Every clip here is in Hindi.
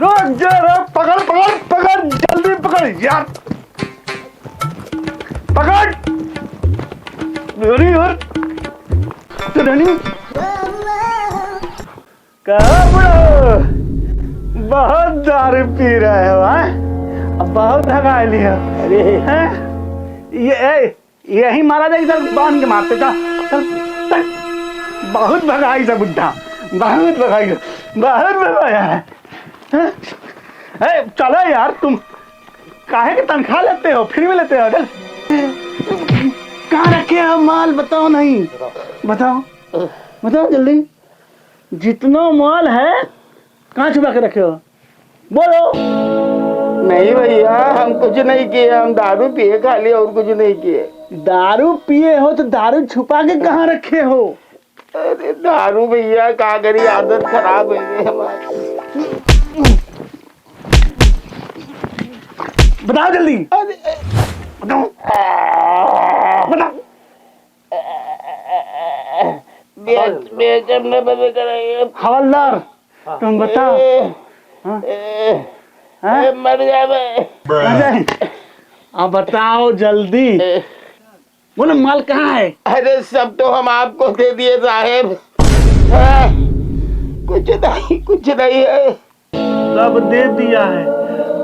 रुक जा रे, पकड़ पकड़ पकड़, जल्दी पकड़ यार, पकड़। यार तो नहीं कहा बड़ो, बहुत दारू पी रहे हो हैं? बहुत भगा लिया। अरे हैं यही मारा जाए, इधर बांध के मारते। चल चल, बहुत भगाई सब बुढ़ा, बहुत भगाई, बहुत भगाया है। चलो यार, तुम काहे की तनख्वाह लेते हो, फ्री में लेते हो? चल, कहाँ रखे हो माल, बताओ। नहीं बताओ, बताओ जल्दी। जितना माल है कहाँ छुपा के रखे हो, बोलो। नहीं भैया, हम कुछ नहीं किए, हम दारू पिए खाली, और कुछ नहीं किए। दारू पिए हो तो दारू छुपा के कहाँ रखे हो? अरे दारू भैया क्या करी, आदत खराब हो गई हमारी। बताओ जल्दी, बताओ बताओ। बेचम ने बंद कराइए। हवलदार तुम बताओ। मर जाए। अब बताओ जल्दी, बोलो माल कहाँ है? अरे सब तो हम आपको दे दिए साहेब। कुछ नहीं है। सब दे दिया है,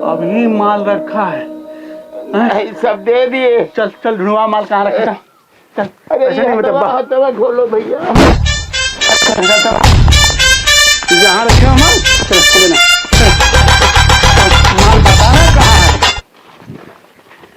अभी माल रखा है। नहीं, सब दे दिए। चल चल ढूंढवा माल कहाँ रखा। चल। अरे हथवा खोलो भैया। जहाँ रखे हो माल, चल चले ना।